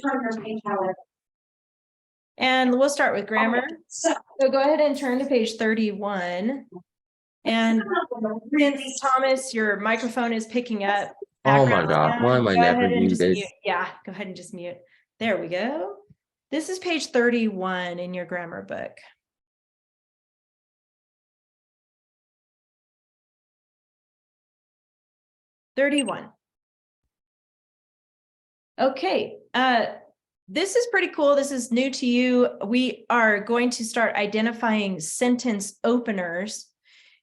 turn your page, however. And we'll start with grammar. Okay, so go ahead and turn to page 31. And since Thomas, your microphone is picking up. Oh my God, why am I never muted? Yeah, go ahead and just mute. There we go. This is page 31 in your grammar book. Okay, this is pretty cool. This is new to you. We are going to start identifying sentence openers.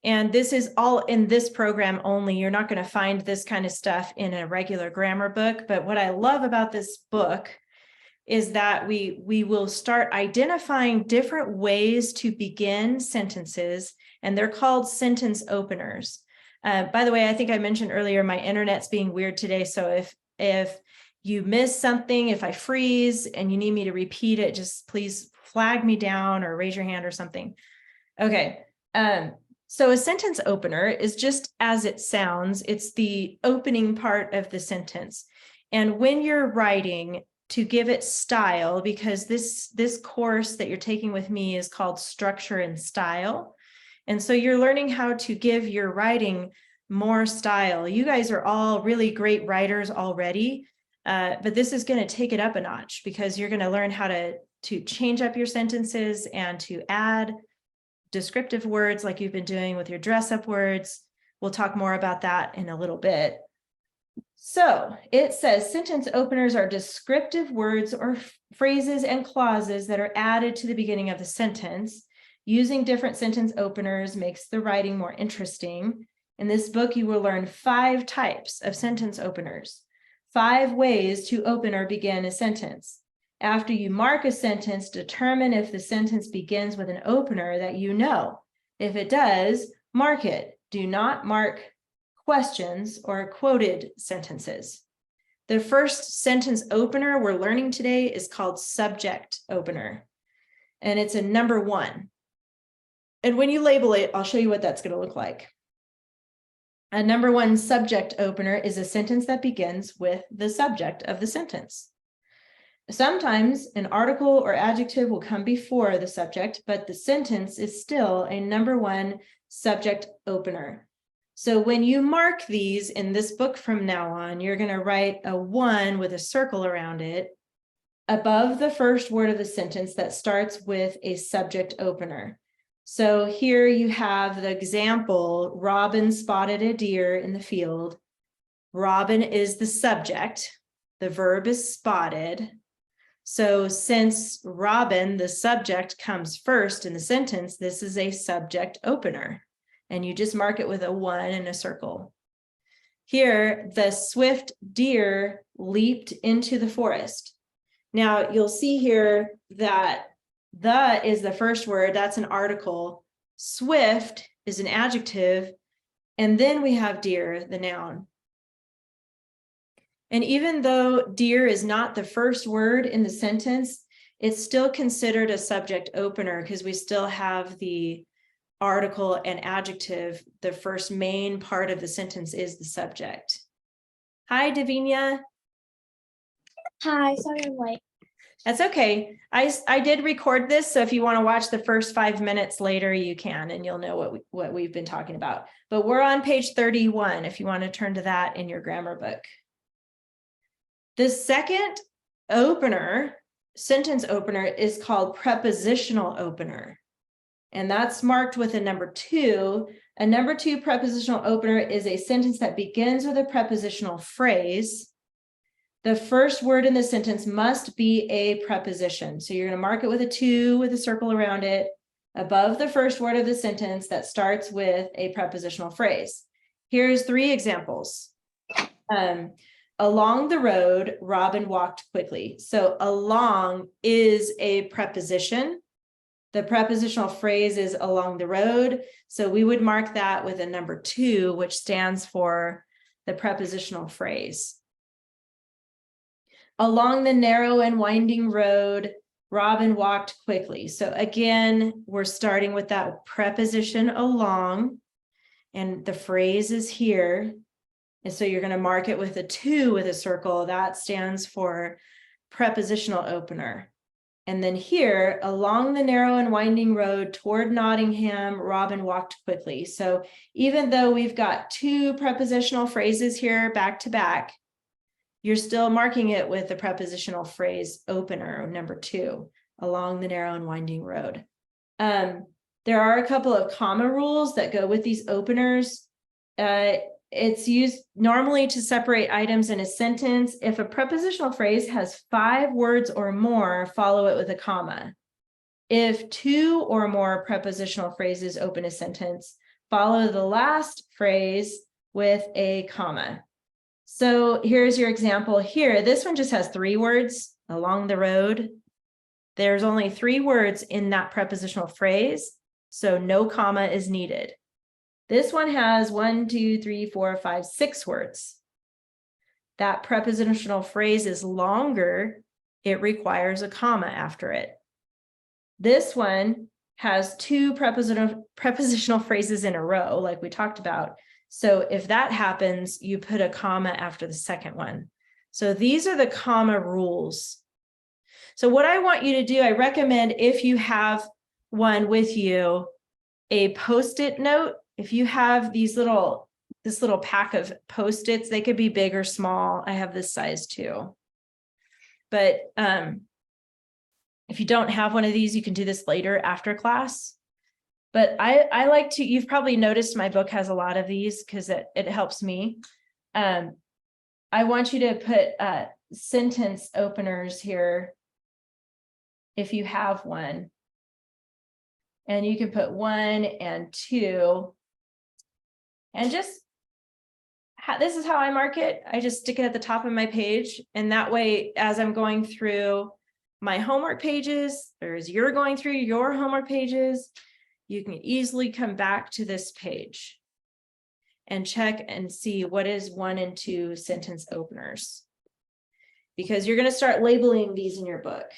And this is all in this program only. You're not going to find this kind of stuff in a regular grammar book. But what I love about this book is that we will start identifying different ways to begin sentences, and they're called sentence openers. By the way, I think I mentioned earlier, my internet's being weird today. So if you miss something, if I freeze and you need me to repeat it, just please flag me down or raise your hand or something. Okay. So a sentence opener is just as it sounds. It's the opening part of the sentence. And when you're writing, to give it style, because this course that you're taking with me is called Structure and Style. And so you're learning how to give your writing more style. You guys are all really great writers already, but this is going to take it up a notch because you're going to learn how to change up your sentences and to add descriptive words like you've been doing with your dress up words. We'll talk more about that in a little bit. So it says sentence openers are descriptive words or phrases and clauses that are added to the beginning of the sentence. Using different sentence openers makes the writing more interesting. In this book, you will learn 5 types of sentence openers, 5 ways to open or begin a sentence. After you mark a sentence, determine if the sentence begins with an opener that you know. If it does, mark it. Do not mark questions or quoted sentences. The first sentence opener we're learning today is called subject opener, and it's a number 1. And when you label it, I'll show you what that's going to look like. A number 1 subject opener is a sentence that begins with the subject of the sentence. Sometimes an article or adjective will come before the subject, but the sentence is still a number 1 subject opener. So when you mark these in this book from now on, you're going to write a 1 with a circle around it above the first word of the sentence that starts with a subject opener. So here you have the example, Robin spotted a deer in the field. Robin is the subject. The verb is spotted. So since Robin, the subject, comes first in the sentence, this is a subject opener. And you just mark it with a 1 in a circle. Here, the swift deer leaped into the forest. Now, you'll see here that the is the first word. That's an article. Swift is an adjective. And then we have deer, the noun. And even though deer is not the first word in the sentence, it's still considered a subject opener because we still have the article and adjective. The first main part of the sentence is the subject. Hi, Davinia. Hi, sorry I'm late. That's okay. I did record this, so if you want to watch the first 5 minutes later, you can, and you'll know what we've been talking about. But we're on page 31 if you want to turn to that in your grammar book. The second opener, sentence opener, is called prepositional opener. And that's marked with a number 2. A number 2 prepositional opener is a sentence that begins with a prepositional phrase. The first word in the sentence must be a preposition. So you're going to mark it with a 2 with a circle around it above the first word of the sentence that starts with a prepositional phrase. Here's 3 examples. Along the road, Robin walked quickly. So along is a preposition. The prepositional phrase is along the road. So we would mark that with a number 2, which stands for the prepositional phrase. Along the narrow and winding road, Robin walked quickly. So again, we're starting with that preposition along, and the phrase is here. And so you're going to mark it with a 2 with a circle. That stands for prepositional opener. And then here, along the narrow and winding road toward Nottingham, Robin walked quickly. So even though we've got two prepositional phrases here back to back, you're still marking it with the prepositional phrase opener, number 2, along the narrow and winding road. There are a couple of comma rules that go with these openers. It's used normally to separate items in a sentence. If a prepositional phrase has 5 words or more, follow it with a comma. If 2 or more prepositional phrases open a sentence, follow the last phrase with a comma. So here's your example here. This one just has 3 words, along the road. There's only 3 words in that prepositional phrase, so no comma is needed. This one has 1, 2, 3, 4, 5, 6 words. That prepositional phrase is longer. It requires a comma after it. This one has 2 prepositional phrases in a row, like we talked about. So if that happens, you put a comma after the second one. So these are the comma rules. So what I want you to do, I recommend if you have one with you, a Post-it note. If you have this little pack of Post-its, they could be big or small. I have this size too. But if you don't have one of these, you can do this later after class. But I like to, you've probably noticed my book has a lot of these because it helps me. I want you to put sentence openers here if you have one. And you can put 1 and 2. And just, this is how I mark it. I just stick it at the top of my page. And that way, as I'm going through my homework pages, or as you're going through your homework pages, you can easily come back to this page and check and see what is 1 and 2 sentence openers. Because you're going to start labeling these in your book.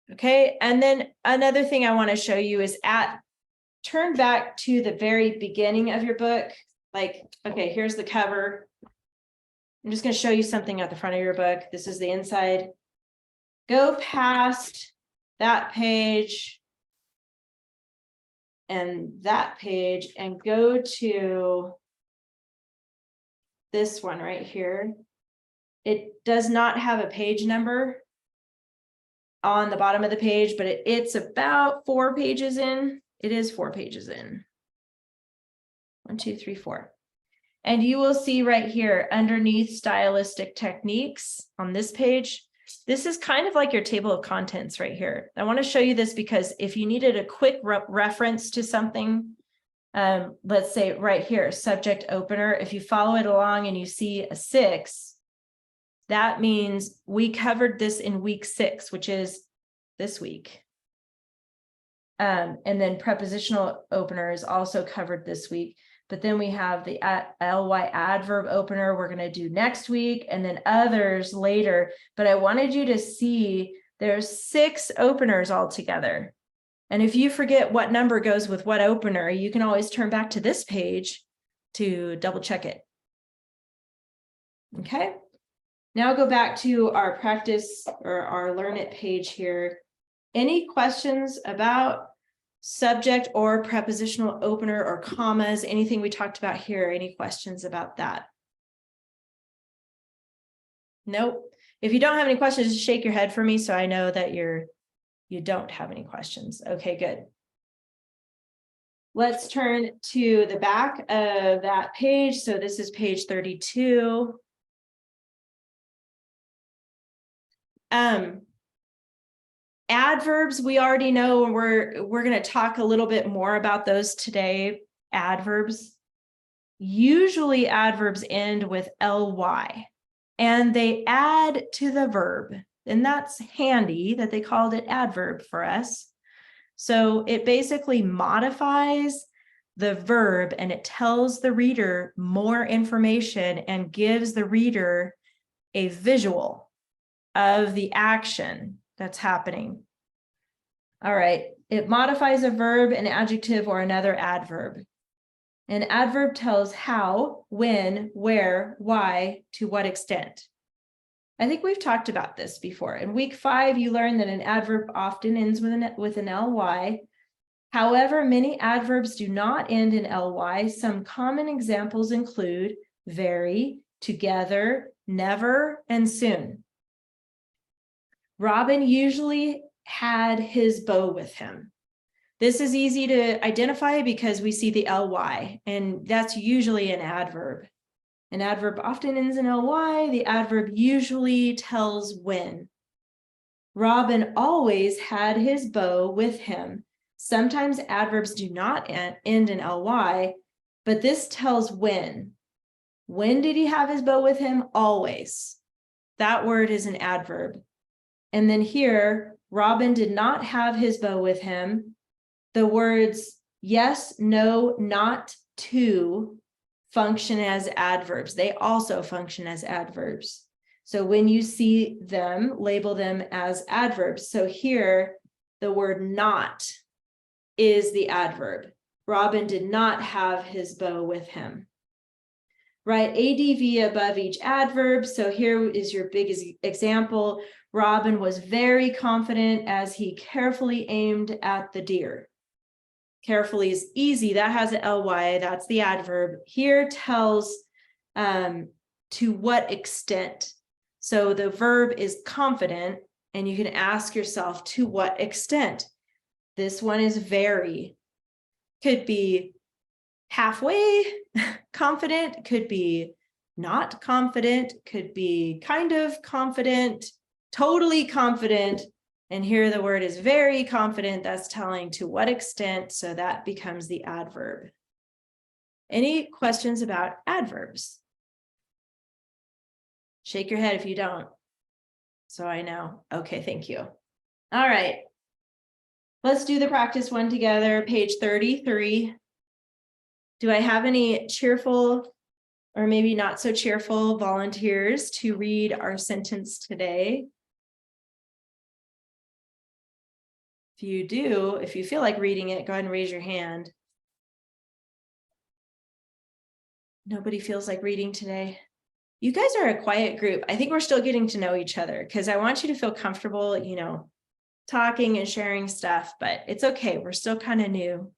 Okay, and then another thing I want to show you is turn back to the very beginning of your book. Like, okay, here's the cover. I'm just going to show you something at the front of your book. This is the inside. Go past that page and that page and go to this one right here. It does not have a page number on the bottom of the page, but it's about 4 pages in. It is 4 pages in. 1, 2, 3, 4. And you will see right here underneath stylistic techniques on this page, this is kind of like your table of contents right here. I want to show you this because if you needed a quick reference to something, let's say right here, subject opener, if you follow it along and you see a 6, that means we covered this in week 6, which is this week. And then prepositional opener is also covered this week. But then we have the ly adverb opener we're going to do next week, and then others later. But I wanted you to see there's 6 openers altogether. And if you forget what number goes with what opener, you can always turn back to this page to double check it. Okay. Now go back to our practice or our Learn It page here. Any questions about subject or prepositional opener or commas, anything we talked about here? Any questions about that? Nope. If you don't have any questions, just shake your head for me so I know that you don't have any questions. Okay, good. Let's turn to the back of that page. So this is page 32. Adverbs, we already know, and we're going to talk a little bit more about those today. Adverbs. Usually adverbs end with ly, and they add to the verb. And that's handy that they called it adverb for us. So it basically modifies the verb and it tells the reader more information and gives the reader a visual of the action that's happening. All right, it modifies a verb, an adjective, or another adverb. An adverb tells how, when, where, why, to what extent. I think we've talked about this before. In week 5, you learned that an adverb often ends with an ly. However, many adverbs do not end in ly. Some common examples include very, together, never, and soon. Robin usually had his bow with him. This is easy to identify because we see the ly, and that's usually an adverb. An adverb often ends in ly. The adverb usually tells when. Robin always had his bow with him. Sometimes adverbs do not end in ly, but this tells when. When did he have his bow with him? Always. That word is an adverb. And then here, Robin did not have his bow with him. The words yes, no, not, to function as adverbs. They also function as adverbs. So when you see them, label them as adverbs. So here, the word not is the adverb. Robin did not have his bow with him. Write ADV above each adverb. So here is your biggest example. Robin was very confident as he carefully aimed at the deer. Carefully is easy. That has an ly. That's the adverb. Here tells to what extent. So the verb is confident, and you can ask yourself, to what extent? This one is very. Could be halfway confident, could be not confident, could be kind of confident, totally confident. And here the word is very confident. That's telling to what extent. So that becomes the adverb. Any questions about adverbs? Shake your head if you don't. So I know. Okay, thank you. All right. Let's do the practice one together, page 33. Do I have any cheerful or maybe not so cheerful volunteers to read our sentence today? If you do, if you feel like reading it, go ahead and raise your hand. Nobody feels like reading today. You guys are a quiet group. I think we're still getting to know each other because I want you to feel comfortable, talking and sharing stuff, but it's okay. We're still kind of new.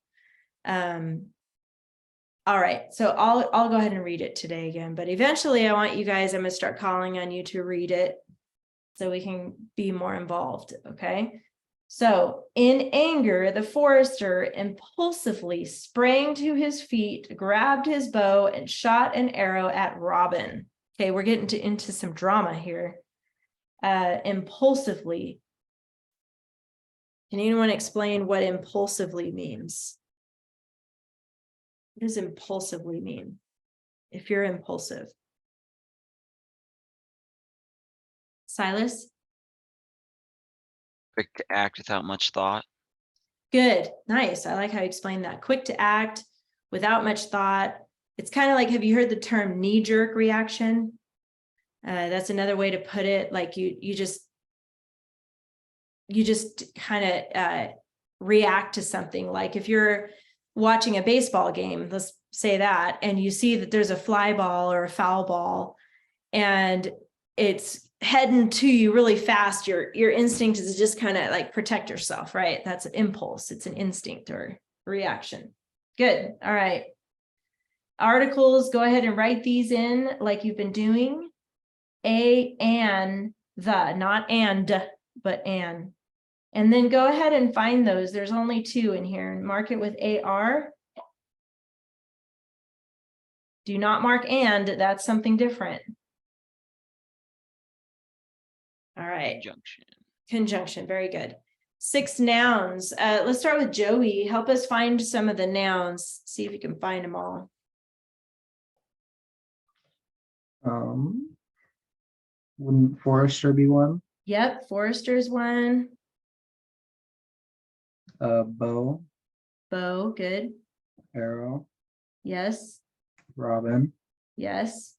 All right, so I'll go ahead and read it today again, but eventually I'm going to start calling on you to read it so we can be more involved, okay? So, in anger, the forester impulsively sprang to his feet, grabbed his bow, and shot an arrow at Robin. Okay, we're getting into some drama here. Impulsively. Can anyone explain what impulsively means? What does impulsively mean? If you're impulsive. Silas? Quick to act without much thought. Good, nice. I like how you explained that. Quick to act without much thought. It's kind of like, have you heard the term knee-jerk reaction? That's another way to put it. Like you just kind of react to something. Like if you're watching a baseball game, let's say that, and you see that there's a fly ball or a foul ball, and it's heading to you really fast, your instinct is just kind of like protect yourself, right? That's an impulse. It's an instinct or reaction. Good. All right. Articles, go ahead and write these in like you've been doing. A, an, the, not and, but an. And then go ahead and find those. There's only 2 in here. Mark it with AR. Do not mark and, that's something different. All right. Conjunction. Conjunction, very good. 6 nouns. Let's start with Joey. Help us find some of the nouns. See if you can find them all. Wouldn't forester be one? Yep, forester is one. Bow, Bow, good. arrow, Yes, robin, yes.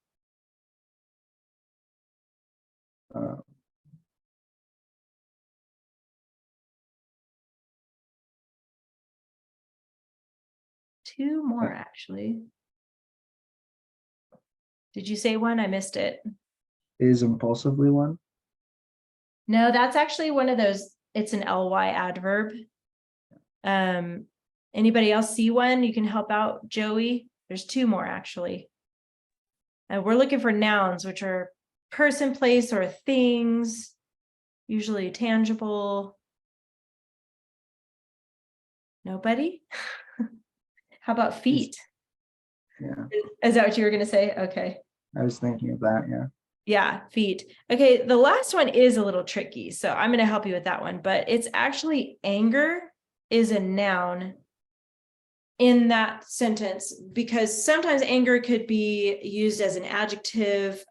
Two more, actually. Did you say one? I missed it. Is impulsively one? No, that's actually one of those, it's an ly adverb. Anybody else see one? You can help out, Joey. There's two more actually. We're looking for nouns, which are person, place, or things, usually tangible. Nobody? How about feet? Yeah, Is that what you were going to say? Okay. I was thinking of that, yeah. Yeah, feet. Okay, the last one is a little tricky, so I'm going to help you with that one, but it's actually anger is a noun in that sentence, because sometimes anger could be used as an adjective,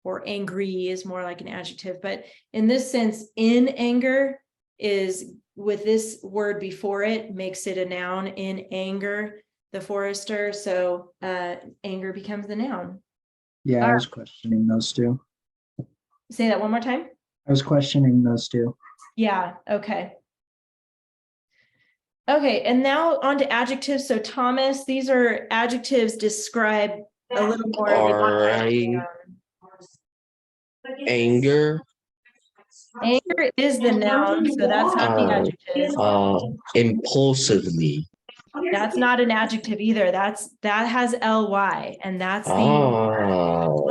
or angry is more like an adjective, but in this sense, in anger is with this word before it makes it a noun. In anger, the Forester, so anger becomes the noun. Yeah, I was questioning those two. Say that one more time. I was questioning those two. Yeah, okay. Okay, and now on to adjectives. So Thomas, these are adjectives describe a little more of a Alright. Anger, anger is the noun, so that's not the adjective. impulsively. That's not an adjective either. That has ly, and that's the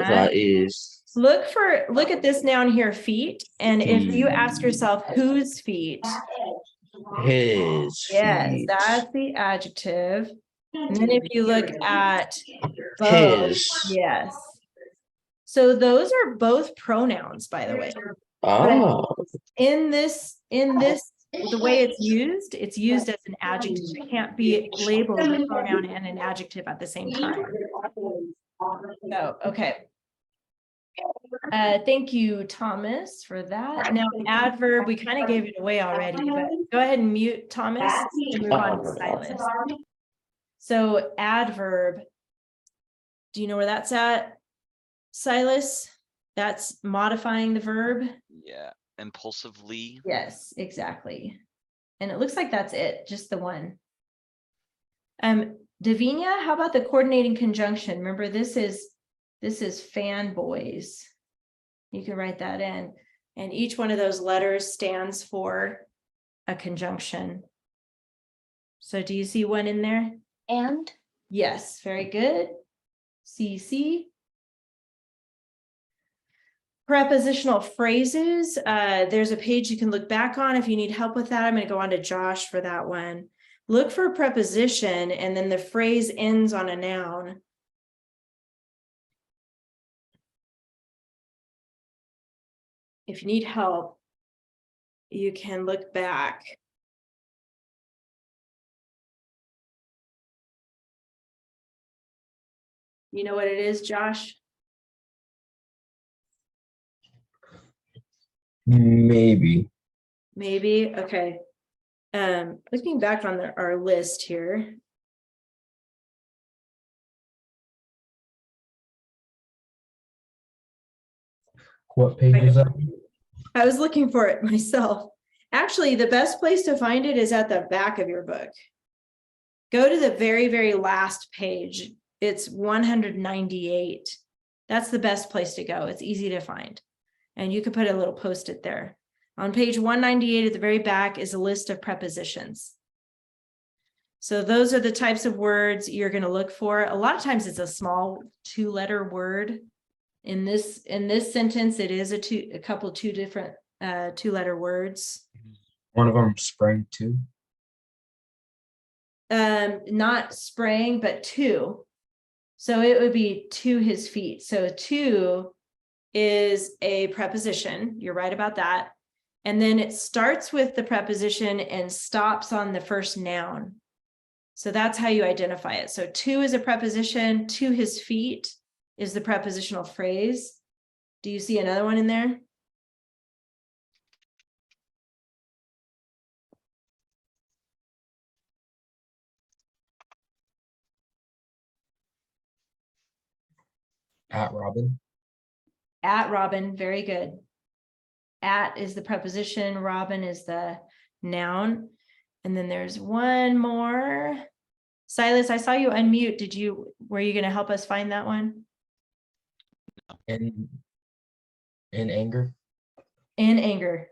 That is look at this noun here, feet. And if you ask yourself whose feet, his yes, feet. that's the adjective. And then if you look at both, His. yes. So those are both pronouns, by the way. Oh, In this, the way it's used as an adjective. It can't be labeled a pronoun and an adjective at the same time. So, okay. Thank you, Thomas, for that. Now, adverb, we kind of gave it away already, but go ahead and mute Thomas and move on to Silas. So, adverb, do you know where that's at, Silas? That's modifying the verb. Yeah, impulsively. Yes, exactly. And it looks like that's it, just the one. Davinia, how about the coordinating conjunction? Remember, this is fanboys. You can write that in. And each one of those letters stands for a conjunction. So do you see one in there? And Yes, very good. CC. Prepositional phrases. There's a page you can look back on if you need help with that. I'm going to go on to Josh for that one. Look for a preposition and then the phrase ends on a noun. If you need help, you can look back. You know what it is, Josh? maybe. Maybe. Okay. Looking back on our list here. What page is that? I was looking for it myself. Actually, the best place to find it is at the back of your book. Go to the very, very last page. It's 198. That's the best place to go. It's easy to find. And you could put a little post-it there. On page 198 at the very back is a list of prepositions. So those are the types of words you're going to look for. A lot of times it's a small 2-letter word. In this sentence, it is a couple two different 2-letter words. One of them sprang too. Not sprang, but to. So it would be to his feet. So to is a preposition. You're right about that. And then it starts with the preposition and stops on the first noun. So that's how you identify it. So to is a preposition, to his feet is the prepositional phrase. Do you see another one in there? At Robin. At Robin, very good. At is the preposition, Robin is the noun. And then there's one more. Silas, I saw you unmute. Were you going to help us find that one? In anger. In anger.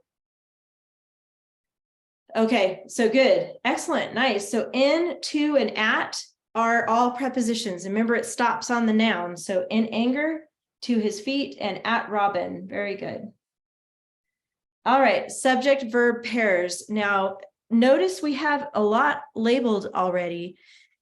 Okay, so good. Excellent. Nice. So in, to, and at are all prepositions. Remember, it stops on the noun. So in anger, to his feet, and at Robin. Very good. All right, subject verb pairs. Now, notice we have a lot labeled already,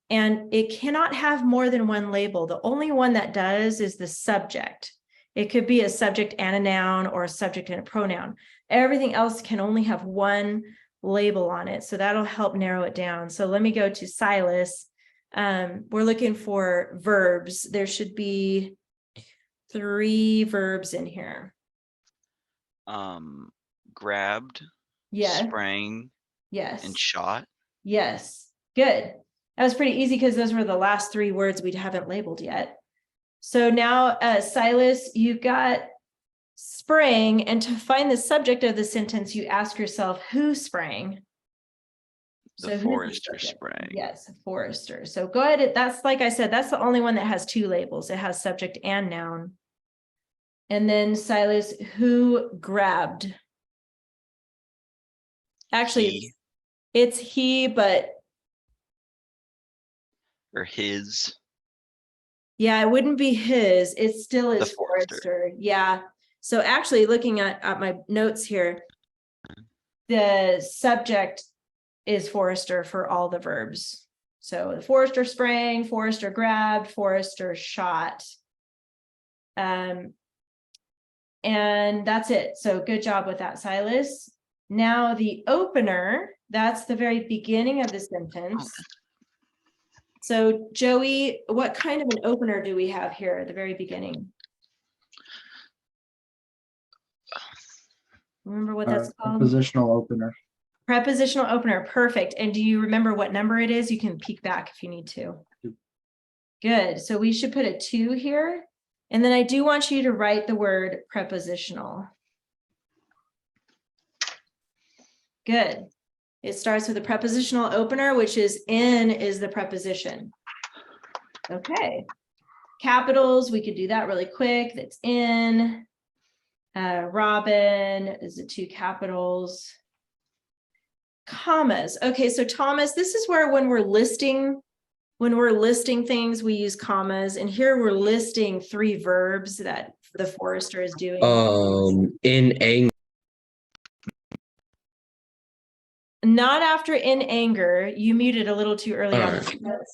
and it cannot have more than one label. The only one that does is the subject. It could be a subject and a noun, or a subject and a pronoun. Everything else can only have one label on it. So that'll help narrow it down. So let me go to Silas. We're looking for verbs. There should be 3 verbs in here. Grabbed, Yeah. sprang, Yes. and shot. Yes. Good. That was pretty easy because those were the last 3 words we haven't labeled yet. So now, Silas, you've got sprang, and to find the subject of the sentence, you ask yourself, who sprang? The who's forester subject? sprang. Yes, a forester. So go ahead. That's, like I said, that's the only one that has 2 labels. It has subject and noun. And then Silas, who grabbed? Actually, He. it's he, but Or his. yeah, it wouldn't be his. It still is forester. forester. Yeah. So actually, looking at my notes here, the subject is forester for all the verbs. So the forester sprang, forester grabbed, forester shot. And that's it. So good job with that, Silas. Now the opener, that's the very beginning of the sentence. So Joey, what kind of an opener do we have here at the very beginning? Remember what that's called? Prepositional opener. Prepositional opener, perfect. And do you remember what number it is? You can peek back if you need to. Good, so we should put a 2 here. And then I do want you to write the word prepositional. Good. It starts with a prepositional opener, which is in is the preposition. Okay. Capitals, we could do that really quick. That's in. Robin is the 2 capitals. Commas. Okay, so Thomas, this is where when we're listing things, we use commas. And here we're listing 3 verbs that the forester is doing. In anger. Not after in anger. You muted a little too early on.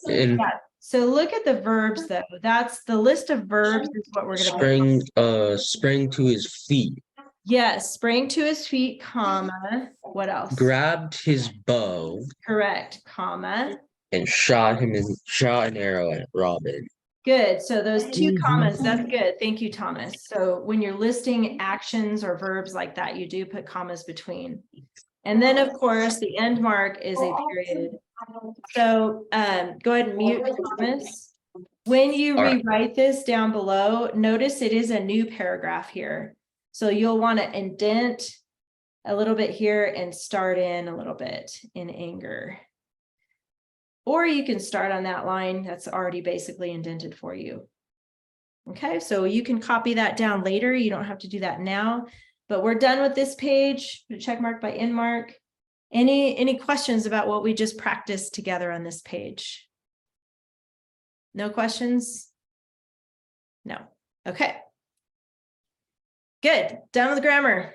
In Yeah. So look at the verbs though. That's the list of verbs is what we're gonna sprang to his feet. Yes, sprang to his feet, comma. What else? Grabbed his bow. Correct, comma. And shot an arrow at Robin. Good. So those 2 commas, that's good. Thank you, Thomas. So when you're listing actions or verbs like that, you do put commas between. And then of course, the end mark is a period. So go ahead and mute Thomas. When you rewrite this down below, notice it is a new paragraph here. So you'll want to indent a little bit here and start in a little bit in anger. Or you can start on that line that's already basically indented for you. Okay, so you can copy that down later. You don't have to do that now, but we're done with this page. Check mark by end mark. Any questions about what we just practiced together on this page? No questions? No. Okay. Good. Done with the grammar.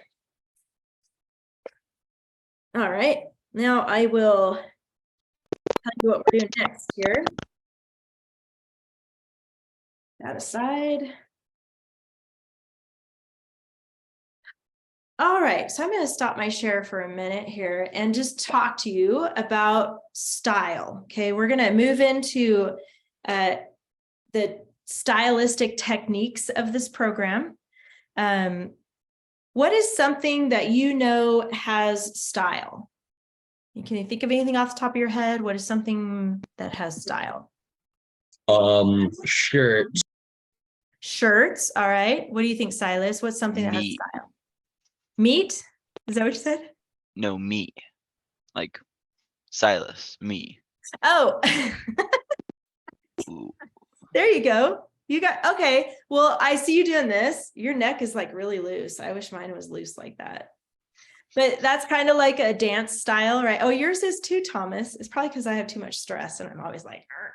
All right. Now I will tell you what we're doing next here. That aside. All right, so I'm going to stop my share for a minute here and just talk to you about style. Okay, we're going to move into the stylistic techniques of this program. What is something that you know has style? Can you think of anything off the top of your head? What is something that has style? Shirts. Shirts, all right. What do you think, Silas? What's something that has Meat. style? Meat? Is that what you said? No, me. Like Silas, me. Oh, Ooh. there you go. You got, okay. Well, I see you doing this. Your neck is like really loose. I wish mine was loose like that. But that's kind of like a dance style, right? Oh, yours is too, Thomas. It's probably because I have too much stress and I'm always like, "Arr."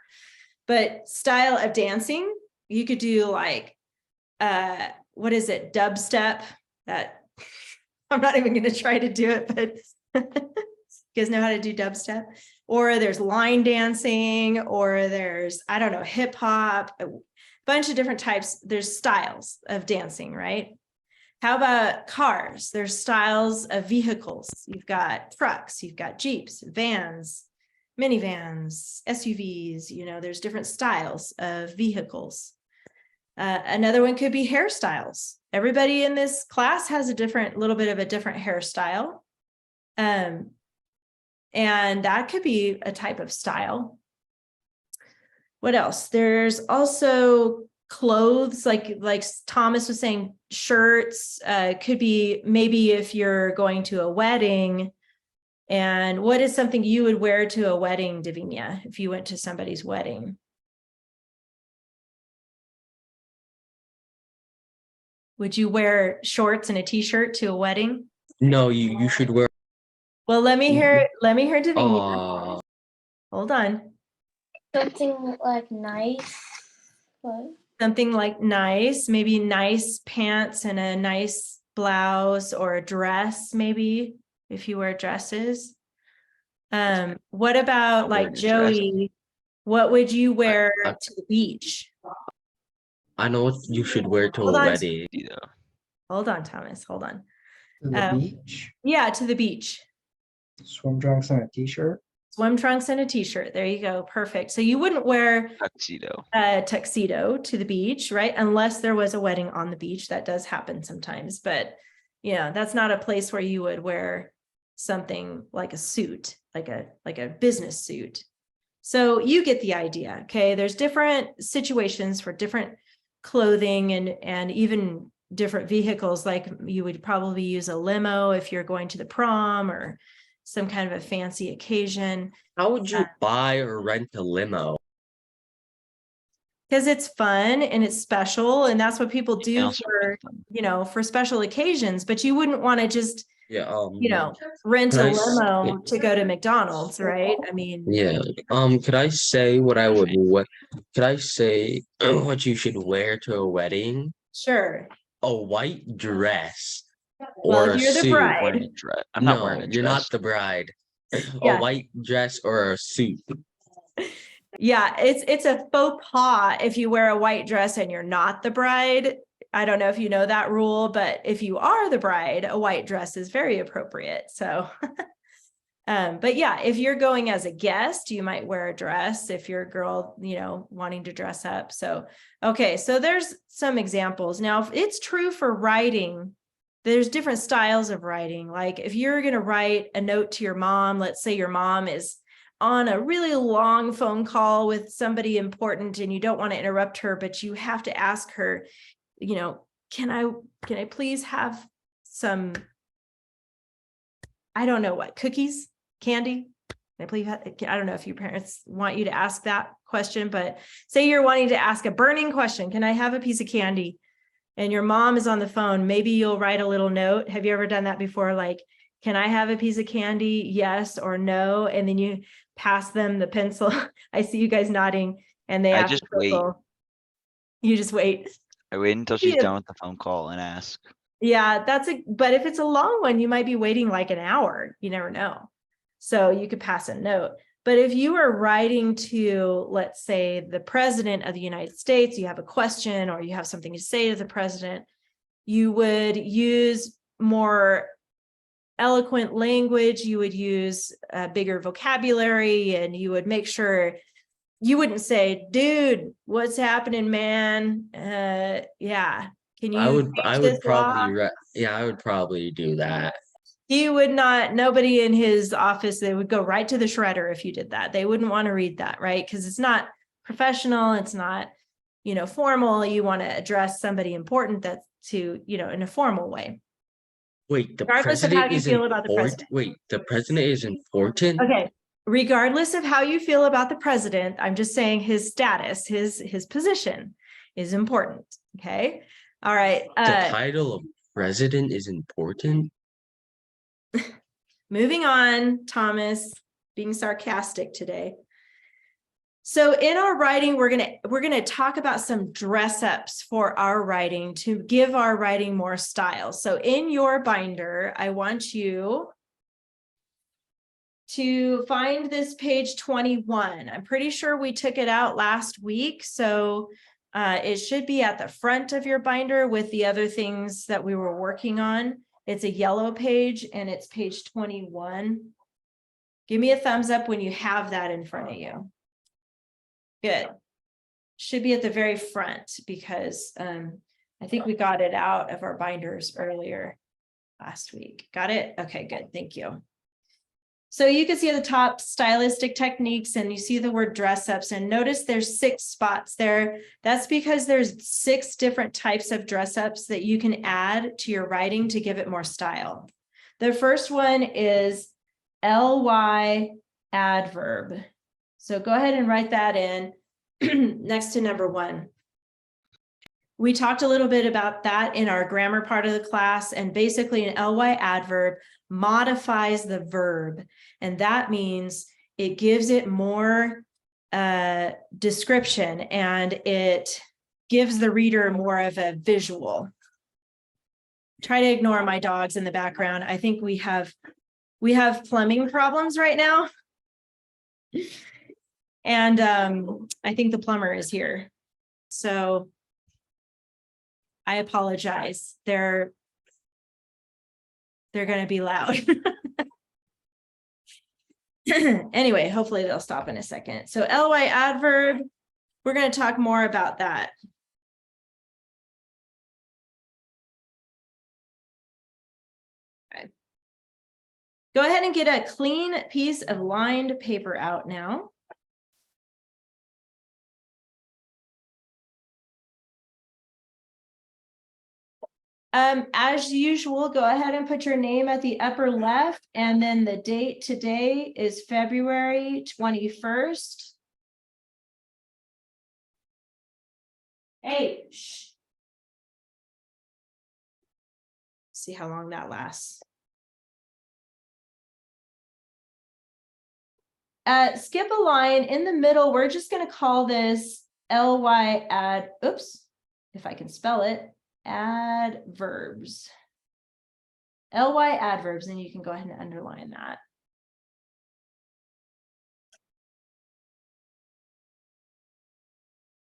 But style of dancing, you could do like, what is it? Dubstep. That I'm not even going to try to do it, but you guys know how to do dubstep? Or there's line dancing, or there's, I don't know, hip hop, a bunch of different types. There's styles of dancing, right? How about cars? There's styles of vehicles. You've got trucks, you've got Jeeps, vans, minivans, SUVs, you know, there's different styles of vehicles. Another one could be hairstyles. Everybody in this class has a little bit of a different hairstyle. And that could be a type of style. What else? There's also clothes, like Thomas was saying, shirts, could be maybe if you're going to a wedding. And what is something you would wear to a wedding, Davinia, if you went to somebody's wedding? Would you wear shorts and a t-shirt to a wedding? No, you should wear. Well, let me hear Davinia. Oh, Hold on. Something like nice. But Something like nice, maybe nice pants and a nice blouse or a dress, maybe if you wear dresses. What about I'm like wearing a dress. Joey? What would you wear I- to the beach? I know what you should wear to Hold a on. wedding. You know, Hold on, Thomas, hold on. To the Um, beach, Yeah, to the beach. swim trunks and a t-shirt. Swim trunks and a t-shirt. There you go. Perfect. So you wouldn't wear tuxedo. a tuxedo to the beach, right? Unless there was a wedding on the beach. That does happen sometimes, but yeah, that's not a place where you would wear something like a suit, like a business suit. So you get the idea. Okay. There's different situations for different clothing and even different vehicles. Like you would probably use a limo if you're going to the prom or some kind of a fancy occasion. How would you buy or rent a limo? Because it's fun and it's special, and that's what people And do also for, for special occasions, but you wouldn't want to just, Yeah. rent a Nice. limo to go to McDonald's, right? I mean, Yeah. Could I say what I would what? Could I say what you should wear to a wedding? sure. A white dress Well, or a you're the suit. bride. Wearing a dress. I'm not wearing a You're not dress. the bride. Yeah. A white dress or a suit. Yeah, it's a faux pas if you wear a white dress and you're not the bride. I don't know if you know that rule, but if you are the bride, a white dress is very appropriate. So, but yeah, if you're going as a guest, you might wear a dress if you're a girl, wanting to dress up. So, okay, so there's some examples. Now, if it's true for writing, there's different styles of writing. Like if you're going to write a note to your mom, let's say your mom is on a really long phone call with somebody important and you don't want to interrupt her, but you have to ask her, can I please have some, I don't know what, cookies, candy? Can I please I don't know if your parents want you to ask that question, but say you're wanting to ask a burning question. Can I have a piece of candy? And your mom is on the phone. Maybe you'll write a little note. Have you ever done that before? Like, can I have a piece of candy? Yes or no? And then you pass them the pencil. I see you guys nodding, and they I have just the pencil. You just wait. I wait until she's Yeah. done with the phone call and ask. Yeah, but if it's a long one, you might be waiting like an hour. You never know. So you could pass a note. But if you are writing to, let's say, the president of the United States, you have a question or you have something to say to the president, you would use more eloquent language, you would use a bigger vocabulary, and you would make sure you wouldn't say, dude, what's happening, man? Yeah. Can you I would change this law? probably I would probably do that. He would not, nobody in his office, they would go right to the shredder if you did that. They wouldn't want to read that, right? Because it's not professional, it's not, formal. You want to address somebody important that's in a formal way. Wait, the Regardless of how president you is feel about the important. president. Wait, the president is important. Okay. Regardless of how you feel about the president, I'm just saying his status, his position. is important. Okay. All right. The title of president is important. Moving on, Thomas, being sarcastic today. So in our writing, we're gonna talk about some dress ups for our writing to give our writing more style. So in your binder, I want you to find this page 21. I'm pretty sure we took it out last week, so it should be at the front of your binder with the other things that we were working on. It's a yellow page and it's page 21. Give me a thumbs up when you have that in front of you. Good. Should be at the very front because I think we got it out of our binders earlier last week. Got it? Okay, good. Thank you. So you can see at the top stylistic techniques and you see the word dress ups and notice there's 6 spots there. That's because there's 6 different types of dress ups that you can add to your writing to give it more style. The first one is ly adverb. So go ahead and write that in next to number 1. We talked a little bit about that in our grammar part of the class, and basically an ly adverb modifies the verb, and that means it gives it more description and it gives the reader more of a visual. Try to ignore my dogs in the background. I think we have plumbing problems right now. And I think the plumber is here. So I apologize. They're going to be loud. Anyway, hopefully they'll stop in a second. So ly adverb, we're going to talk more about that. Okay. Go ahead and get a clean piece of lined paper out now. As usual, go ahead and put your name at the upper left, and then the date today is February 21st. Hey, shh. See how long that lasts. Skip a line in the middle. We're just going to call this ly ad, oops, if I can spell it. Adverbs. ly adverbs, and you can go ahead and underline that.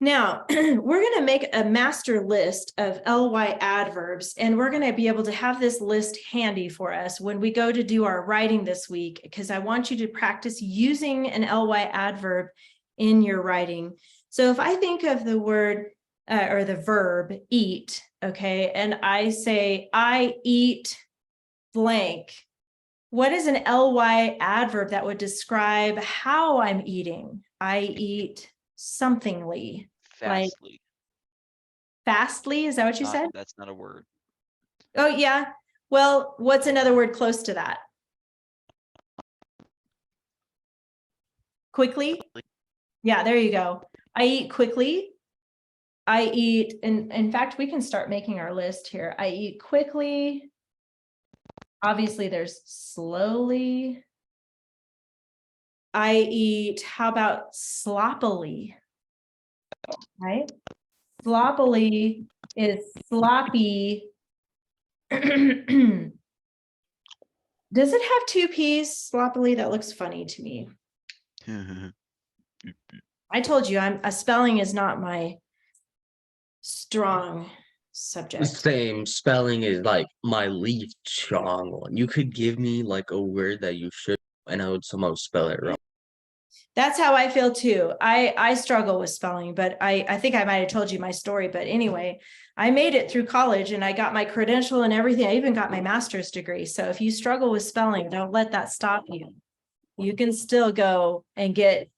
Now, we're going to make a master list of ly adverbs, and we're going to be able to have this list handy for us when we go to do our writing this week, because I want you to practice using an ly adverb in your writing. So if I think of the word or the verb eat, okay, and I say, I eat blank. What is an ly adverb that would describe how I'm eating? I eat somethingly. Fastly. Fastly, is that what you said? That's not a word. Oh, yeah. Well, what's another word close to that? Quickly? Yeah, there you go. I eat quickly. I eat, and in fact, we can start making our list here. I eat quickly. Obviously, there's slowly. I eat, how about sloppily? Right? Sloppily is sloppy. Does it have 2 P's? Sloppily? That looks funny to me. I told you, spelling is not my strong subject. Same, spelling is like my least strong one. You could give me like a word that you should, and I would somehow spell it wrong. That's how I feel too. I struggle with spelling, but I think I might have told you my story. But anyway, I made it through college and I got my credential and everything. I even got my master's degree. So if you struggle with spelling, don't let that stop you. You can still go and get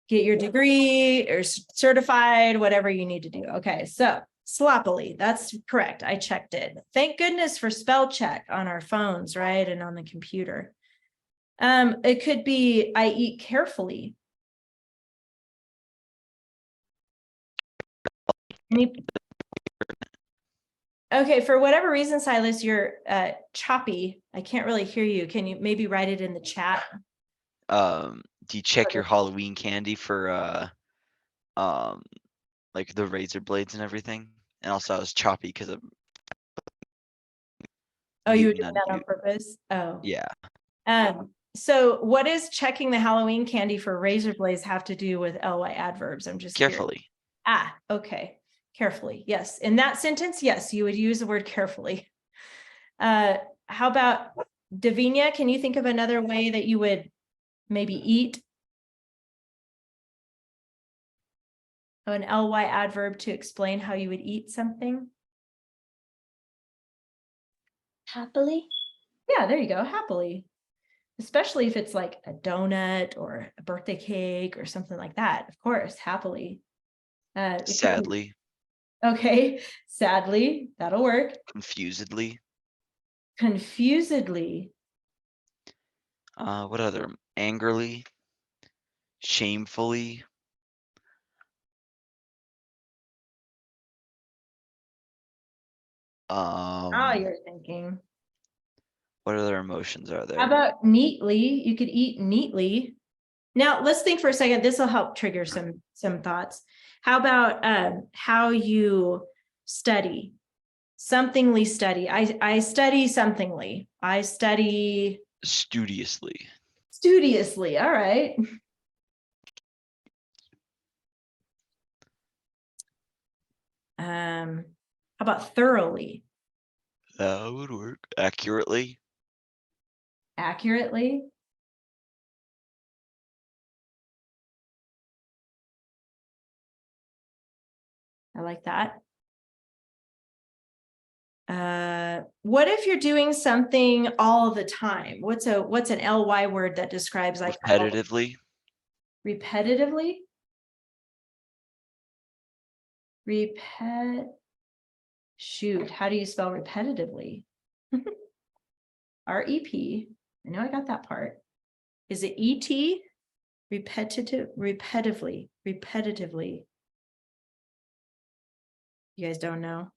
your degree or certified, whatever you need to do. Okay, so sloppily, that's correct. I checked it. Thank goodness for spell check on our phones, right? And on the computer. It could be, I eat carefully. Any- Okay, for whatever reason, Silas, you're choppy. I can't really hear you. Can you maybe write it in the chat? Do you check your Halloween candy for like the razor blades and everything? And also I was choppy because of Oh, you were mutant doing that on unmute. purpose? Oh. Yeah. So what does checking the Halloween candy for razor blades have to do with ly adverbs? I'm just curious. Carefully. Ah, okay. Carefully. Yes. In that sentence, yes, you would use the word carefully. How about Davinia? Can you think of another way that you would maybe eat? An ly adverb to explain how you would eat something? Happily. Yeah, there you go. Happily. Especially if it's like a donut or a birthday cake or something like that. Of course, happily. It could be- Sadly. Okay, sadly, that'll work. Confusedly. Confusedly. What other? Angrily. Shamefully. You're thinking. What other emotions are there? How about neatly? You could eat neatly. Now let's think for a second. This will help trigger some thoughts. How about how you study? Somethingly study. I study somethingly. I study Studiously. studiously. All right. How about thoroughly? That would work. Accurately. Accurately? I like that. What if you're doing something all the time? What's an ly word that describes like Repetitively. repetitively? Shoot, how do you spell repetitively? R-E-P. I know I got that part. Is it E-T? Repetitively. You guys don't know?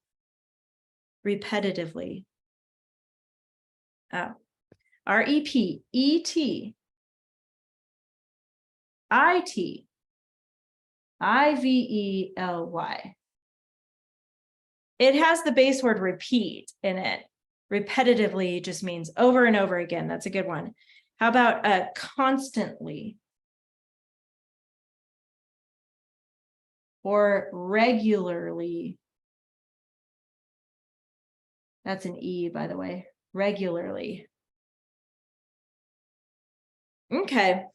Repetitively. Oh. R-E-P-E-T. I-T. I-V-E-L-Y. It has the base word repeat in it. Repetitively just means over and over again. That's a good one. How about constantly? Or regularly? That's an E, by the way. Regularly. Okay.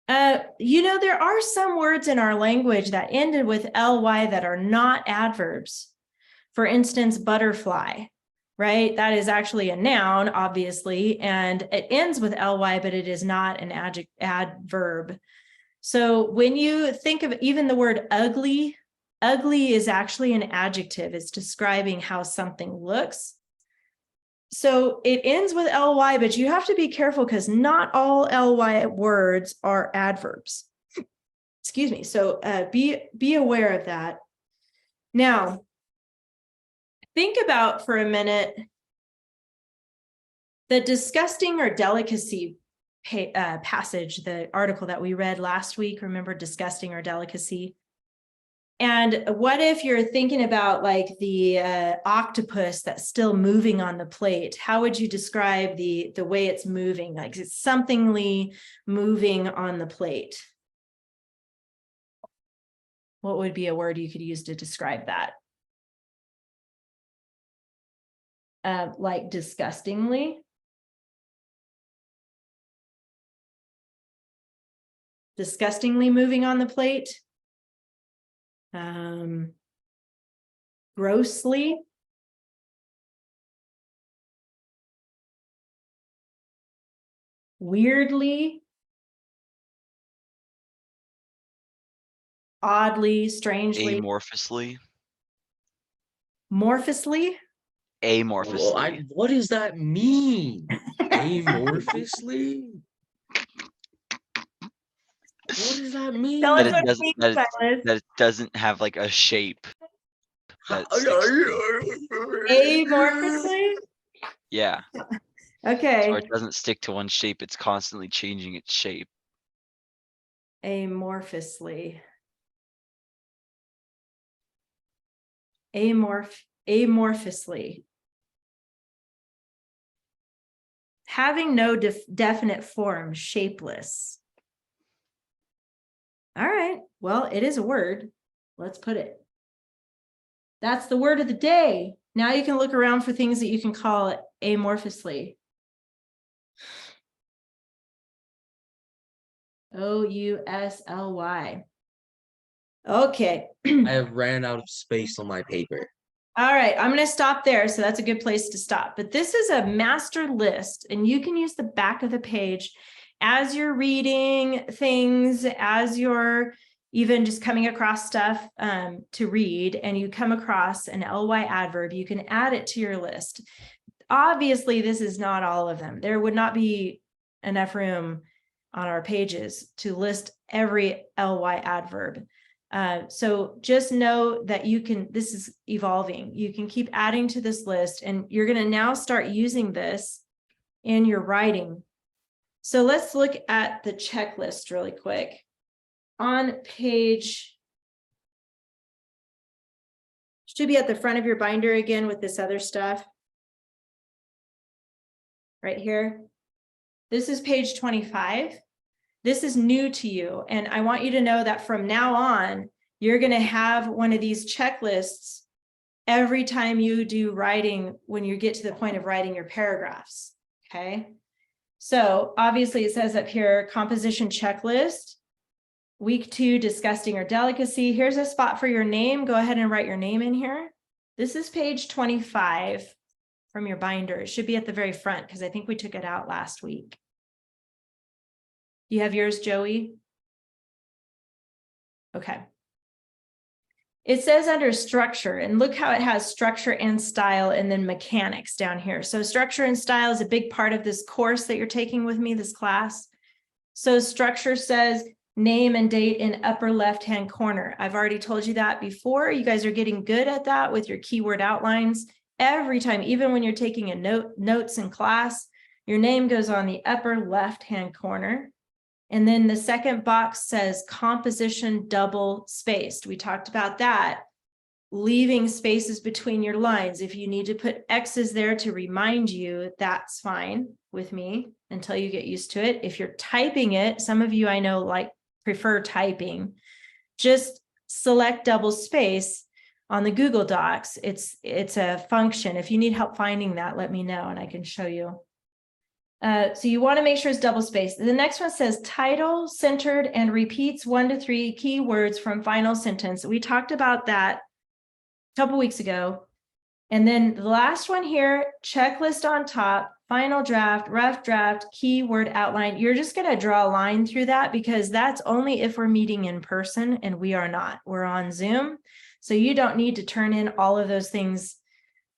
There are some words in our language that ended with ly that are not adverbs. For instance, butterfly, right? That is actually a noun, obviously, and it ends with ly, but it is not an adverb. So when you think of even the word ugly, ugly is actually an adjective. It's describing how something looks. So it ends with ly, but you have to be careful because not all ly words are adverbs. Excuse me. So be aware of that. Now, think about for a minute the disgusting or delicacy passage, the article that we read last week. Remember disgusting or delicacy? And what if you're thinking about like the octopus that's still moving on the plate? How would you describe the way it's moving? Like it's somethingly moving on the plate. What would be a word you could use to describe that? Like disgustingly. Disgustingly moving on the plate. Grossly. Weirdly. Oddly, strangely. Amorphously. Morphously. Amorphously. What does that mean? Amorphously? What does that mean? Tell us That it what it doesn't means, that it, Silas. that it doesn't have like a shape. That sticks. Amorphously? Yeah. Okay. Or it doesn't stick to one shape, it's constantly changing its shape. Amorphously. Amorphously. Having no definite form, shapeless. All right, well, it is a word. Let's put it. That's the word of the day. Now you can look around for things that you can call it amorphously. Ously. Okay. I have ran out of space on my paper. All right, I'm going to stop there. So that's a good place to stop. But this is a master list, and you can use the back of the page as you're reading things, as you're even just coming across stuff to read, and you come across an ly adverb, you can add it to your list. Obviously, this is not all of them. There would not be enough room on our pages to list every ly adverb. So just know that you can, this is evolving. You can keep adding to this list, and you're going to now start using this in your writing. So let's look at the checklist really quick. On page, should be at the front of your binder again with this other stuff. Right here. This is page 25. This is new to you, and I want you to know that from now on, you're going to have one of these checklists every time you do writing when you get to the point of writing your paragraphs, okay? So obviously it says up here, composition checklist, week 2, disgusting or delicacy. Here's a spot for your name. Go ahead and write your name in here. This is page 25 from your binder. It should be at the very front because I think we took it out last week. You have yours, Joey? Okay. It says under structure, and look how it has structure and style and then mechanics down here. So structure and style is a big part of this course that you're taking with me, this class. So structure says name and date in upper left-hand corner. I've already told you that before. You guys are getting good at that with your keyword outlines. Every time, even when you're taking a notes in class, your name goes on the upper left-hand corner. And then the second box says composition double spaced. We talked about that, leaving spaces between your lines. If you need to put X's there to remind you, that's fine with me until you get used to it. If you're typing it, some of you I know prefer typing, just select double space on the Google Docs. It's a function. If you need help finding that, let me know and I can show you. So you want to make sure it's double spaced. The next one says title, centered, and repeats 1 to 3 keywords from final sentence. We talked about that a couple weeks ago. And then the last one here, checklist on top, final draft, rough draft, keyword outline. You're just going to draw a line through that because that's only if we're meeting in person, and we are not. We're on Zoom. So you don't need to turn in all of those things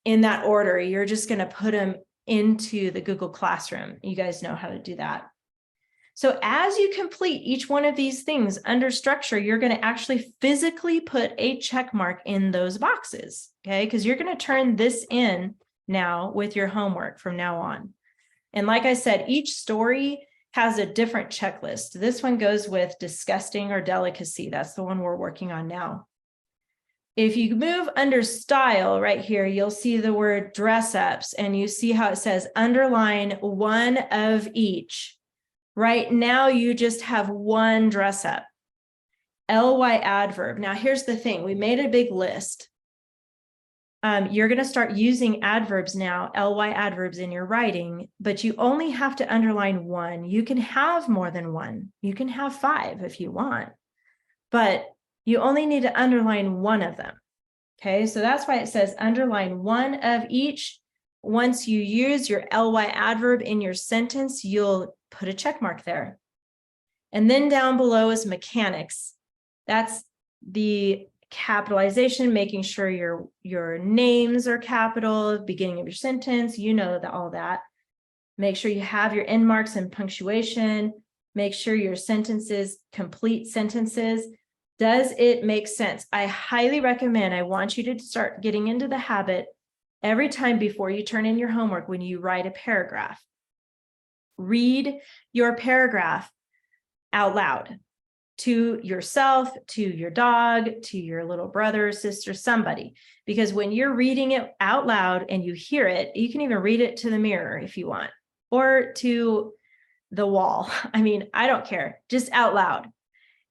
in that order. You're just going to put them into the Google Classroom. You guys know how to do that. So as you complete each one of these things under structure, you're going to actually physically put a check mark in those boxes, okay? Because you're going to turn this in now with your homework from now on. And like I said, each story has a different checklist. This one goes with disgusting or delicacy. That's the one we're working on now. If you move under style right here, you'll see the word dress ups, and you see how it says underline 1 of each. Right now, you just have 1 dress up. ly adverb. Now, here's the thing. We made a big list. You're going to start using adverbs now, ly adverbs in your writing, but you only have to underline 1. You can have more than 1. You can have 5 if you want, but you only need to underline 1 of them. Okay, so that's why it says underline 1 of each. Once you use your ly adverb in your sentence, you'll put a check mark there. And then down below is mechanics. That's the capitalization, making sure your names are capital, beginning of your sentence, you know all that. Make sure you have your end marks and punctuation. Make sure your sentences, complete sentences. Does it make sense? I highly recommend, I want you to start getting into the habit every time before you turn in your homework, when you write a paragraph, read your paragraph out loud to yourself, to your dog, to your little brother, sister, somebody. Because when you're reading it out loud and you hear it, you can even read it to the mirror if you want, or to the wall. I mean, I don't care, just out loud.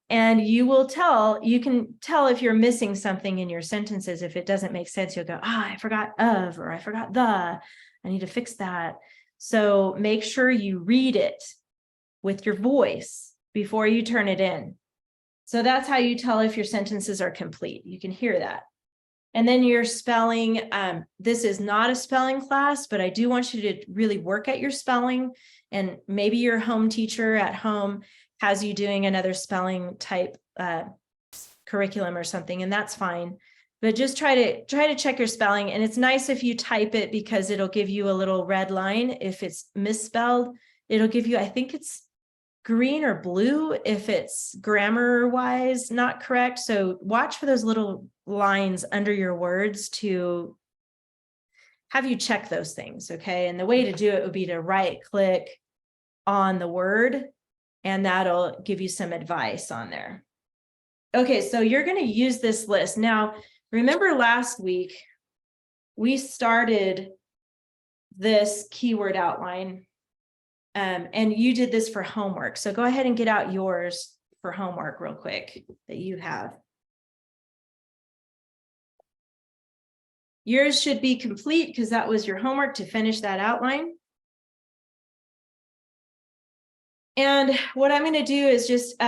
And you can tell if you're missing something in your sentences. If it doesn't make sense, you'll go, I forgot of, or I forgot the, I need to fix that. So make sure you read it with your voice before you turn it in. So that's how you tell if your sentences are complete. You can hear that. And then your spelling, this is not a spelling class, but I do want you to really work at your spelling. And maybe your home teacher at home has you doing another spelling type curriculum or something, and that's fine. But just try to check your spelling. And it's nice if you type it, because it'll give you a little red line if it's misspelled. It'll give you, I think it's green or blue if it's grammar wise not correct. So watch for those little lines under your words to have you check those things. Okay. And the way to do it would be to right click on the word, and that'll give you some advice on there. Okay, so you're going to use this list. Now, remember last week, we started this keyword outline, and you did this for homework. So go ahead and get out yours for homework real quick that you have. Yours should be complete because that was your homework to finish that outline. And what I'm going to do is just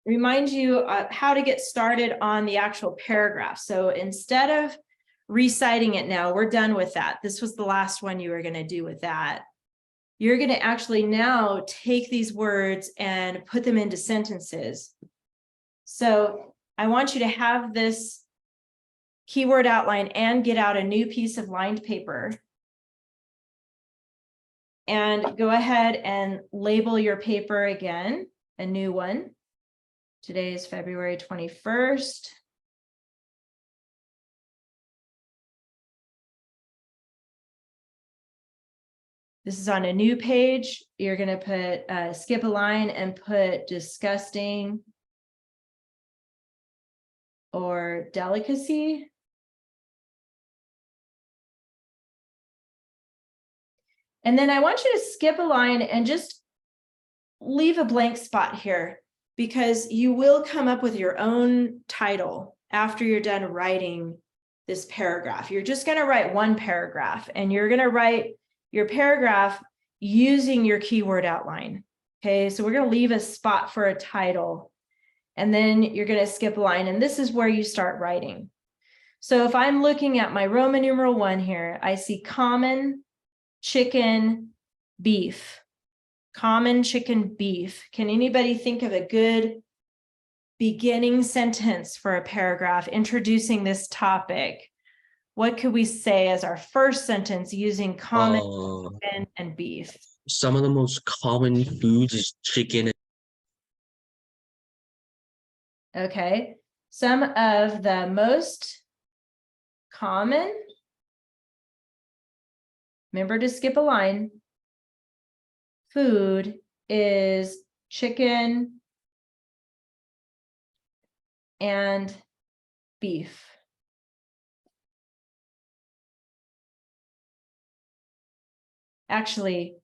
remind you how to get started on the actual paragraph. So instead of reciting it now, we're done with that. This was the last one you were going to do with that. You're going to actually now take these words and put them into sentences. So I want you to have this keyword outline and get out a new piece of lined paper. And go ahead and label your paper again, a new one. Today is February 21st. This is on a new page. You're going to put skip a line and put disgusting or delicacy. And then I want you to skip a line and just leave a blank spot here, because you will come up with your own title after you're done writing this paragraph. You're just going to write one paragraph, and you're going to write your paragraph using your keyword outline. Okay, so we're going to leave a spot for a title, and then you're going to skip a line, and this is where you start writing. So if I'm looking at my Roman numeral 1 here, I see common, chicken, beef. Common, chicken, beef. Can anybody think of a good beginning sentence for a paragraph introducing this topic? What could we say as our first sentence using common, chicken, and beef? Some of the most common foods is chicken. Okay. Some of the most common, remember to skip a line, food is chicken and beef. Actually,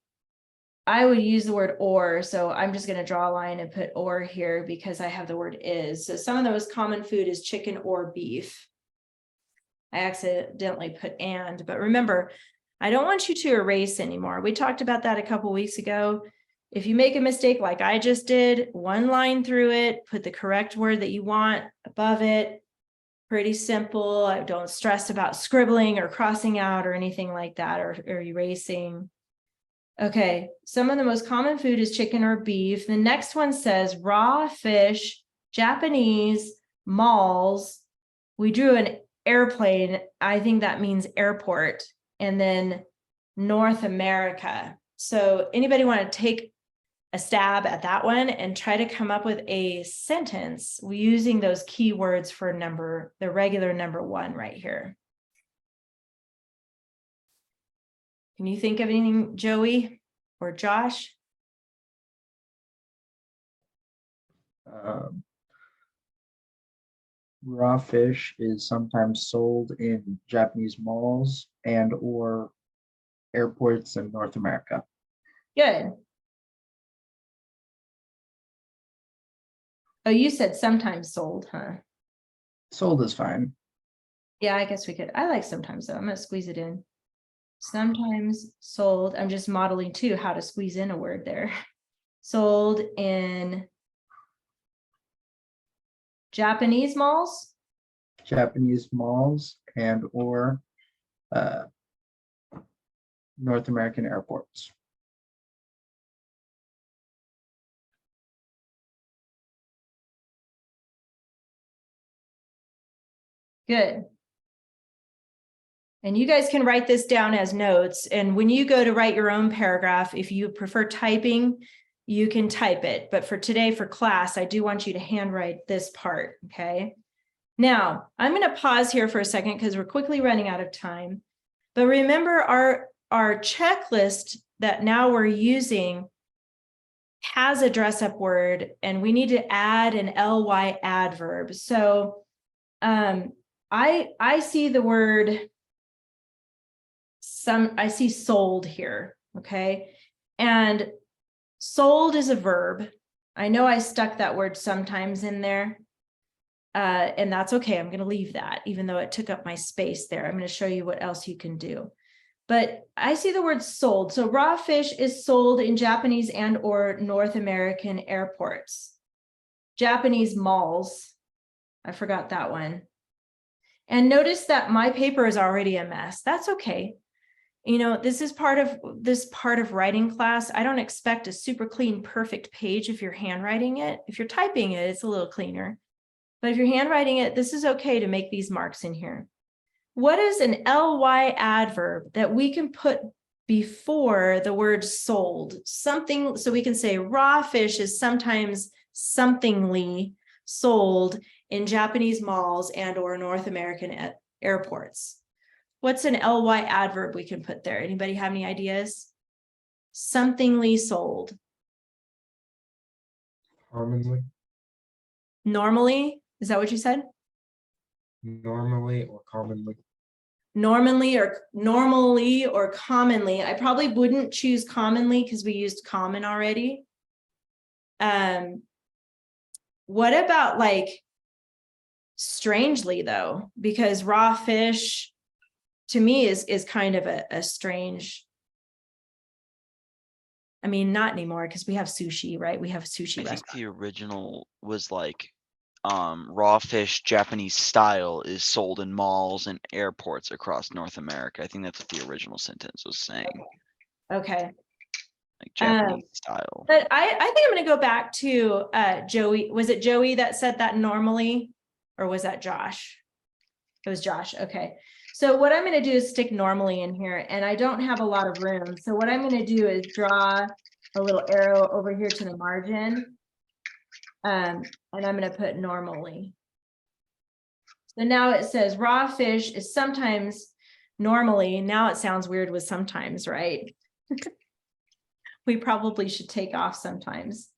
I would use the word or, so I'm just going to draw a line and put or here because I have the word is. So some of the most common food is chicken or beef. I accidentally put and, but remember, I don't want you to erase anymore. We talked about that a couple weeks ago. If you make a mistake like I just did, one line through it, put the correct word that you want above it. Pretty simple. I don't stress about scribbling or crossing out or anything like that, or erasing. Okay, some of the most common food is chicken or beef. The next one says raw fish, Japanese, malls. We drew an airplane. I think that means airport. And then North America. So anybody want to take a stab at that one and try to come up with a sentence using those keywords for the regular number 1 right here. Can you think of anything, Joey or Josh? Raw fish is sometimes sold in Japanese malls and or airports in North America. Good. Oh, you said sometimes sold, huh? Sold is fine. Yeah, I guess we could. I like sometimes though. I'm gonna squeeze it in. Sometimes sold. I'm just modeling too how to squeeze in a word there. Sold in Japanese malls. Japanese malls and or North American airports. Good. And you guys can write this down as notes. And when you go to write your own paragraph, if you prefer typing, you can type it. But for today, for class, I do want you to handwrite this part, okay? Now, I'm going to pause here for a second because we're quickly running out of time. But remember our checklist that now we're using has a dress-up word, and we need to add an ly adverb. So I see the word I see sold here, okay? And sold is a verb. I know I stuck that word sometimes in there. And that's okay. I'm going to leave that, even though it took up my space there. I'm going to show you what else you can do. But I see the word sold. So raw fish is sold in Japanese and or North American airports. Japanese malls. I forgot that one. And notice that my paper is already a mess. That's okay. You know, this is part of writing class. I don't expect a super clean, perfect page if you're handwriting it. If you're typing it, it's a little cleaner. But if you're handwriting it, this is okay to make these marks in here. What is an ly adverb that we can put before the word sold? Something, so we can say raw fish is sometimes somethingly sold in Japanese malls and or North American airports. What's an ly adverb we can put there? Anybody have any ideas? Somethingly sold. Commonly. Normally, is that what you said? Normally or commonly. Normally or commonly. I probably wouldn't choose commonly because we used common already. What about like strangely though? Because raw fish to me is kind of a strange. I mean, not anymore because we have sushi, right? We have sushi I think restaurants. the original was like raw fish Japanese style is sold in malls and airports across North America. I think that's what the original sentence was saying. Okay. Like Japanese style. But I think I'm going to go back to Joey. Was it Joey that said that normally? Or was that Josh? It was Josh. Okay. So what I'm going to do is stick normally in here, and I don't have a lot of room. So what I'm going to do is draw a little arrow over here to the margin. And I'm going to put normally. So now it says raw fish is sometimes normally. Now it sounds weird with sometimes, right? We probably should take off sometimes.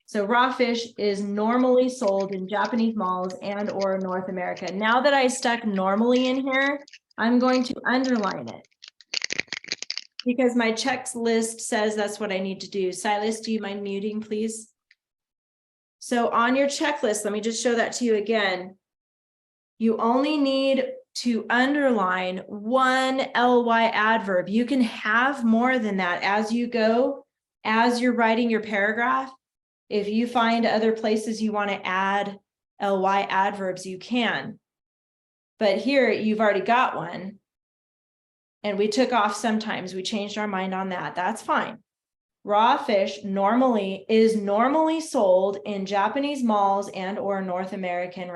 So raw fish is normally sold in Japanese malls and or North America. Now that I stuck normally in here, I'm going to underline it because my checklist says that's what I need to do. Silas, do you mind muting, please? So on your checklist, let me just show that to you again. You only need to underline one ly adverb. You can have more than that as you go, as you're writing your paragraph. If you find other places you want to add ly adverbs, you can. But here you've already got one. And we took off sometimes. We changed our mind on that. That's fine. Raw fish is normally sold in Japanese malls and or North American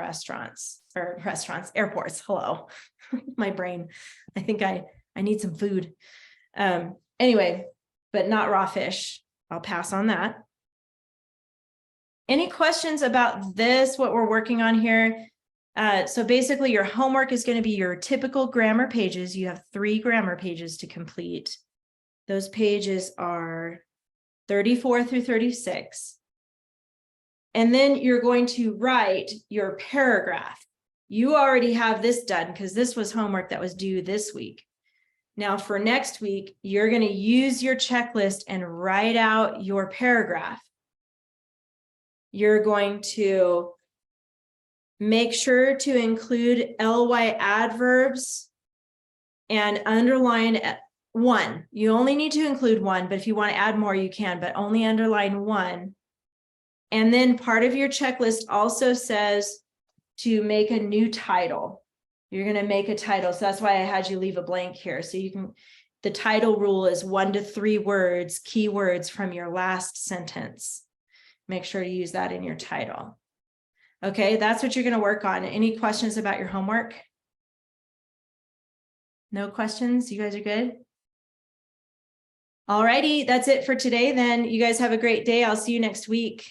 airports. Hello, my brain. I think I need some food. Anyway, but not raw fish. I'll pass on that. Any questions about this, what we're working on here? So basically your homework is going to be your typical grammar pages. You have 3 grammar pages to complete. Those pages are 34 through 36. And then you're going to write your paragraph. You already have this done because this was homework that was due this week. Now for next week, you're going to use your checklist and write out your paragraph. You're going to make sure to include ly adverbs and underline 1. You only need to include 1, but if you want to add more, you can, but only underline 1. And then part of your checklist also says to make a new title. You're going to make a title. So that's why I had you leave a blank here. So you can, the title rule is 1 to 3 words, keywords from your last sentence. Make sure to use that in your title. Okay, that's what you're going to work on. Any questions about your homework? No questions? You guys are good? All righty, that's it for today then. You guys have a great day. I'll see you next week.